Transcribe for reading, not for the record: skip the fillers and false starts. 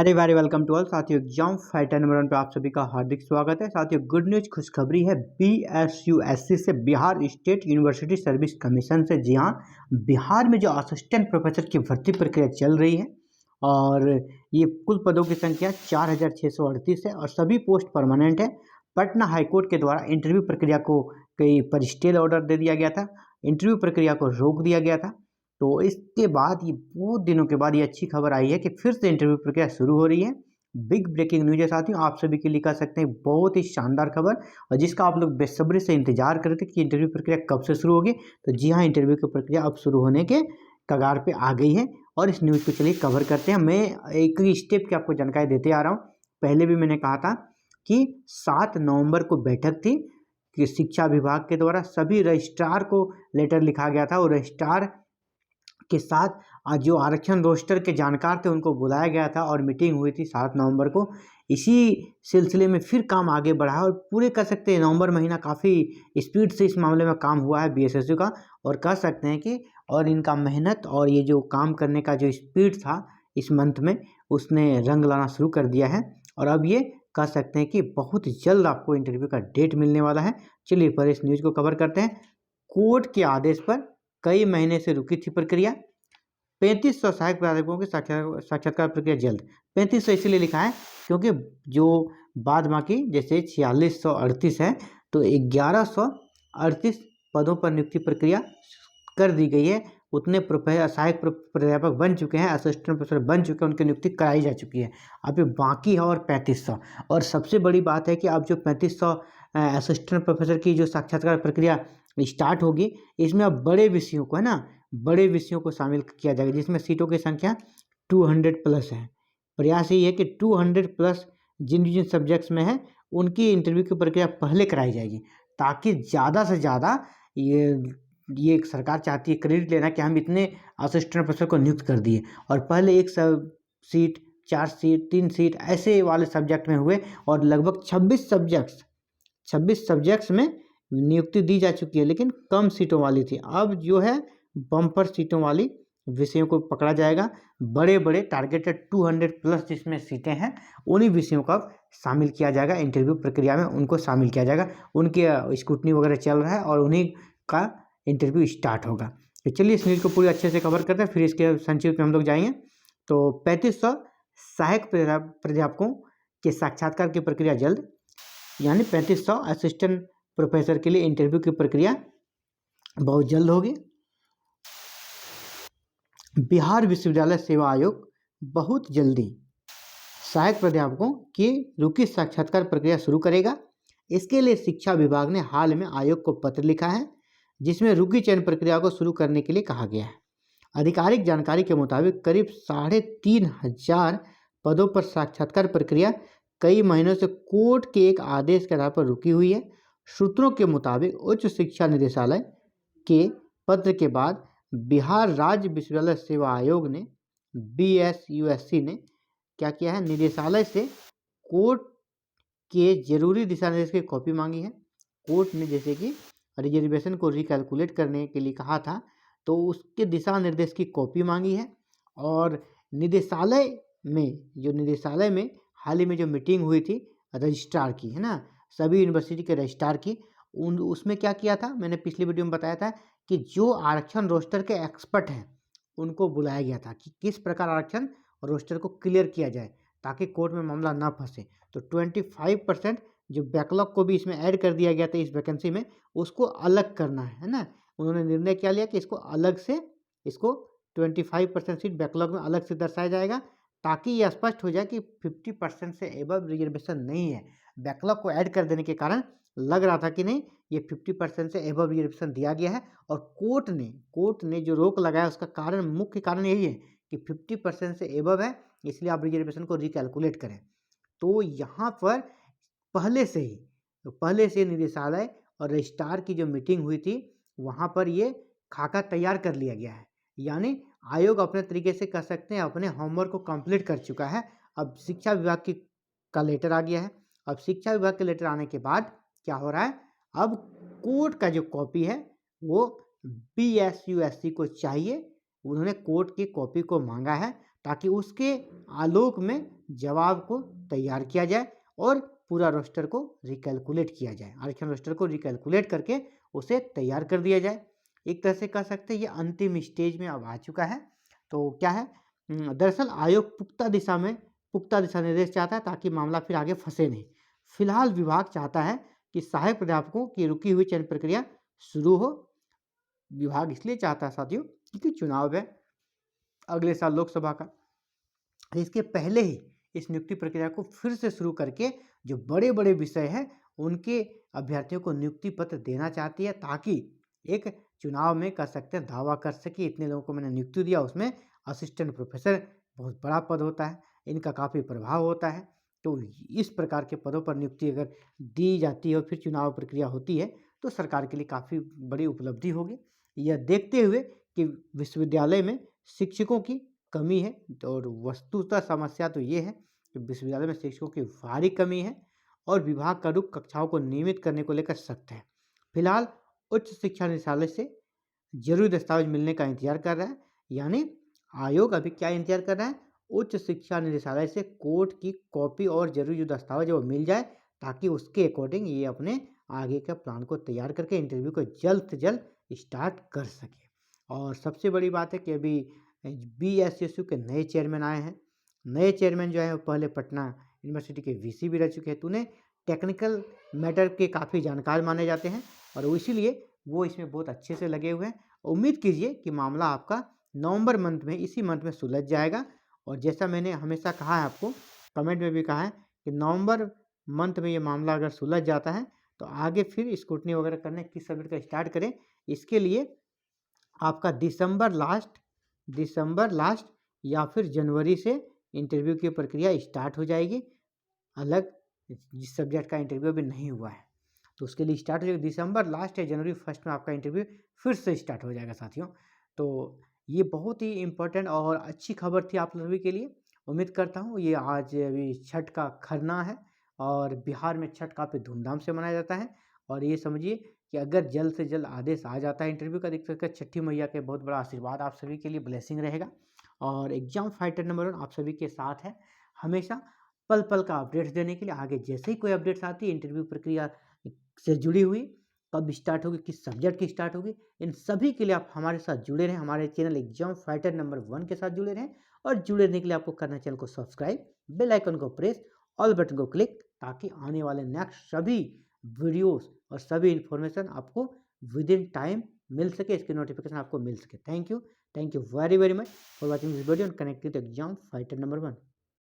अरे very welcome to all साथियों। Exam fighter number 1 पे आप सभी का हार्दिक स्वागत है। साथियों, गुड न्यूज खुशखबरी है BSUSC से, Bihar state university service commission से। जी हाँ, बिहार में जो असिस्टेंट प्रोफेसर की भर्ती प्रक्रिया चल रही है और ये कुल पदों की संख्या 4638 है और सभी पोस्ट परमानेंट है। पटना हाईकोर्ट के द्वारा इंटरव्यू प्रक्रिया को कई पर स्टे ऑर्डर दे दिया गया था, इंटरव्यू प्रक्रिया को रोक दिया गया था। तो इसके बाद ये बहुत दिनों के बाद ये अच्छी खबर आई है कि फिर से इंटरव्यू प्रक्रिया शुरू हो रही है। बिग ब्रेकिंग न्यूज है साथियों, आप सभी के लिए कह सकते हैं बहुत ही शानदार खबर, और जिसका आप लोग बेसब्री से इंतजार कर रहे थे कि इंटरव्यू प्रक्रिया कब से शुरू होगी। तो जी हाँ, इंटरव्यू की प्रक्रिया अब शुरू होने के कगार पे आ गई है और इस न्यूज़ को चलिए कवर करते हैं। मैं एक स्टेप की आपको जानकारी देते आ रहा हूँ। पहले भी मैंने कहा था कि 7 नवंबर को बैठक थी कि शिक्षा विभाग के द्वारा सभी रजिस्ट्रार को लेटर लिखा गया था और रजिस्ट्रार के साथ जो आरक्षण रोस्टर के जानकार थे उनको बुलाया गया था और मीटिंग हुई थी 7 नवंबर को। इसी सिलसिले में फिर काम आगे बढ़ा है और पूरे कह सकते हैं नवंबर महीना काफ़ी स्पीड से इस मामले में काम हुआ है BSSU का, और कह सकते हैं कि और इनका मेहनत और ये जो काम करने का जो स्पीड था इस मंथ में, उसने रंग लाना शुरू कर दिया है। और अब ये कह सकते हैं कि बहुत जल्द आपको इंटरव्यू का डेट मिलने वाला है। चलिए पर इस न्यूज़ को कवर करते हैं। कोर्ट के आदेश पर कई महीने से रुकी थी प्रक्रिया। 3500 सहायक प्राध्यापकों की साक्षात्कार प्रक्रिया जल्द। 3500 इसीलिए लिखा है क्योंकि जो बाद बाकी जैसे 4638 है, तो 1138 पदों पर नियुक्ति प्रक्रिया कर दी गई है। उतने सहायक प्राध्यापक बन चुके हैं, असिस्टेंट प्रोफेसर बन चुके हैं, उनकी नियुक्ति कराई जा चुकी है। अभी बाकी है और 3500। और सबसे बड़ी बात है कि अब जो 3500 असिस्टेंट प्रोफेसर की जो साक्षात्कार प्रक्रिया स्टार्ट होगी, इसमें अब बड़े विषयों को, है ना, बड़े विषयों को शामिल किया जाएगा जिसमें सीटों की संख्या 200 प्लस है। प्रयास यही है कि 200 प्लस जिन जिन सब्जेक्ट्स में है उनकी इंटरव्यू की प्रक्रिया पहले कराई जाएगी, ताकि ज़्यादा से ज़्यादा ये एक सरकार चाहती है क्रेडिट लेना कि हम इतने असिस्टेंट प्रोफेसर को नियुक्त कर दिए, और पहले एक सब सीट, 4 सीट, 3 सीट ऐसे वाले सब्जेक्ट में हुए और लगभग 26 सब्जेक्ट्स में नियुक्ति दी जा चुकी है, लेकिन कम सीटों वाली थी। अब जो है बम्पर सीटों वाली विषयों को पकड़ा जाएगा। बड़े बड़े टारगेटेड 200 प्लस जिसमें सीटें हैं उन्हीं विषयों का शामिल किया जाएगा इंटरव्यू प्रक्रिया में, उनको शामिल किया जाएगा। उनके स्क्रूटनी वगैरह चल रहा है और उन्हीं का इंटरव्यू स्टार्ट होगा। तो चलिए इस न्यूज़ को पूरी अच्छे से कवर करते हैं, फिर इसके संक्षिप्त में हम लोग जाएंगे। तो 3500 सहायक प्राध्यापकों के साक्षात्कार की प्रक्रिया जल्द, यानी 3500 असिस्टेंट प्रोफेसर के लिए इंटरव्यू की प्रक्रिया बहुत जल्द होगी। बिहार विश्वविद्यालय सेवा आयोग बहुत जल्दी सहायक प्राध्यापकों की रुकी साक्षात्कार प्रक्रिया शुरू करेगा। इसके लिए शिक्षा विभाग ने हाल में आयोग को पत्र लिखा है, जिसमें रुकी चयन प्रक्रिया को शुरू करने के लिए कहा गया है। आधिकारिक जानकारी के मुताबिक करीब 3500 पदों पर साक्षात्कार प्रक्रिया कई महीनों से कोर्ट के एक आदेश के आधार पर रुकी हुई है। सूत्रों के मुताबिक उच्च शिक्षा निदेशालय के पत्र के बाद बिहार राज्य विश्वविद्यालय सेवा आयोग ने, BSUSC ने क्या किया है, निदेशालय से कोर्ट के जरूरी दिशा निर्देश की कॉपी मांगी है। कोर्ट ने जैसे कि रिजर्वेशन को रिकैलकुलेट करने के लिए कहा था, तो उसके दिशा निर्देश की कॉपी मांगी है। और निदेशालय में हाल ही में जो मीटिंग हुई थी रजिस्ट्रार की, है ना, सभी यूनिवर्सिटी के रजिस्ट्रार की, उसमें क्या किया था, मैंने पिछली वीडियो में बताया था कि जो आरक्षण रोस्टर के एक्सपर्ट हैं उनको बुलाया गया था कि किस प्रकार आरक्षण रोस्टर को क्लियर किया जाए ताकि कोर्ट में मामला ना फंसे। तो 25% जो बैकलॉग को भी इसमें ऐड कर दिया गया था इस वैकेंसी में, उसको अलग करना है ना। उन्होंने निर्णय क्या लिया कि इसको अलग से, इसको 25% सीट बैकलॉग में अलग से दर्शाया जाएगा, ताकि यह स्पष्ट हो जाए कि 50% से एबव रिजर्वेशन नहीं है। बैकलॉग को ऐड कर देने के कारण लग रहा था कि नहीं, ये 50% से एबव रिजर्वेशन दिया गया है। और कोर्ट ने जो रोक लगाया उसका कारण, मुख्य कारण यही है कि 50% से एबव है, इसलिए आप रिजर्वेशन को रिकैलकुलेट करें। तो यहाँ पर पहले से निदेशालय और रजिस्ट्रार की जो मीटिंग हुई थी वहाँ पर ये खाका तैयार कर लिया गया है, यानी आयोग अपने तरीके से कह सकते हैं अपने होमवर्क को कंप्लीट कर चुका है। अब शिक्षा विभाग का लेटर आ गया है। अब शिक्षा विभाग के लेटर आने के बाद क्या हो रहा है, अब कोर्ट का जो कॉपी है वो BSUSC को चाहिए। उन्होंने कोर्ट की कॉपी को मांगा है ताकि उसके आलोक में जवाब को तैयार किया जाए और पूरा रोस्टर को रिकैलकुलेट किया जाए। आरक्षण रोस्टर को रिकैलकुलेट करके उसे तैयार कर दिया जाए। एक तरह से कह सकते हैं ये अंतिम स्टेज में अब आ चुका है। तो क्या है, दरअसल आयोग पुख्ता दिशा निर्देश चाहता है ताकि मामला फिर आगे फंसे नहीं। फिलहाल विभाग चाहता है कि सहायक प्राध्यापकों की रुकी हुई चयन प्रक्रिया शुरू हो। विभाग इसलिए चाहता है साथियों क्योंकि चुनाव है अगले साल लोकसभा का। इसके पहले ही इस नियुक्ति प्रक्रिया को फिर से शुरू करके जो बड़े बड़े विषय हैं उनके अभ्यर्थियों को नियुक्ति पत्र देना चाहती है, ताकि एक चुनाव में कर सकते हैं दावा कर सके इतने लोगों को मैंने नियुक्ति दिया। उसमें असिस्टेंट प्रोफेसर बहुत बड़ा पद होता है, इनका काफ़ी प्रभाव होता है। तो इस प्रकार के पदों पर नियुक्ति अगर दी जाती है और फिर चुनाव प्रक्रिया होती है तो सरकार के लिए काफ़ी बड़ी उपलब्धि होगी। यह देखते हुए कि विश्वविद्यालय में शिक्षकों की कमी है, और वस्तुतः समस्या तो ये है कि विश्वविद्यालय में शिक्षकों की भारी कमी है और विभाग का रुख कक्षाओं को नियमित करने को लेकर सख्त है। फिलहाल उच्च शिक्षा निदेशालय से जरूरी दस्तावेज मिलने का इंतजार कर रहा है। यानी आयोग अभी क्या इंतजार कर रहा है, उच्च शिक्षा निदेशालय से कोर्ट की कॉपी और जरूरी जो दस्तावेज है वो मिल जाए, ताकि उसके अकॉर्डिंग ये अपने आगे का प्लान को तैयार करके इंटरव्यू को जल्द से जल्द स्टार्ट कर सके। और सबसे बड़ी बात है कि अभी BSSU के नए चेयरमैन आए हैं। नए चेयरमैन जो है वो पहले पटना यूनिवर्सिटी के VC भी रह चुके हैं। तो उन्हें टेक्निकल मैटर के काफ़ी जानकार माने जाते हैं और इसीलिए वो इसमें बहुत अच्छे से लगे हुए हैं। उम्मीद कीजिए कि मामला आपका नवंबर मंथ में, इसी मंथ में सुलझ जाएगा। और जैसा मैंने हमेशा कहा है, आपको कमेंट में भी कहा है कि नवंबर मंथ में ये मामला अगर सुलझ जाता है तो आगे फिर स्क्रूटनी वगैरह करने किस सब्जेक्ट का स्टार्ट करें, इसके लिए आपका दिसंबर लास्ट या फिर जनवरी से इंटरव्यू की प्रक्रिया स्टार्ट हो जाएगी। अलग जिस सब्जेक्ट का इंटरव्यू अभी नहीं हुआ है तो उसके लिए स्टार्ट हो जाएगा। दिसंबर लास्ट या जनवरी फर्स्ट में आपका इंटरव्यू फिर से स्टार्ट हो जाएगा साथियों। तो ये बहुत ही इम्पोर्टेंट और अच्छी खबर थी आप सभी के लिए। उम्मीद करता हूँ ये आज अभी छठ का खरना है और बिहार में छठ काफ़ी धूमधाम से मनाया जाता है। और ये समझिए कि अगर जल्द से जल्द आदेश आ जाता है इंटरव्यू का, देख सकते हैं छठी मैया के बहुत बड़ा आशीर्वाद आप सभी के लिए, ब्लेसिंग रहेगा। और एग्जाम फाइटर नंबर 1 आप सभी के साथ है हमेशा पल पल का अपडेट्स देने के लिए। आगे जैसे ही कोई अपडेट्स आती है इंटरव्यू प्रक्रिया से जुड़ी हुई, कब स्टार्ट होगी, किस सब्जेक्ट की स्टार्ट होगी, इन सभी के लिए आप हमारे साथ जुड़े रहें, हमारे चैनल एग्जाम फाइटर नंबर 1 के साथ जुड़े रहें। और जुड़े रहने के लिए आपको करना है चैनल को सब्सक्राइब, बेल आइकन को प्रेस, ऑल बटन को क्लिक, ताकि आने वाले नेक्स्ट सभी वीडियोस और सभी इन्फॉर्मेशन आपको विद इन टाइम मिल सके, इसकी नोटिफिकेशन आपको मिल सके। Thank you very very much for watching this video and connect with exam fighter number 1।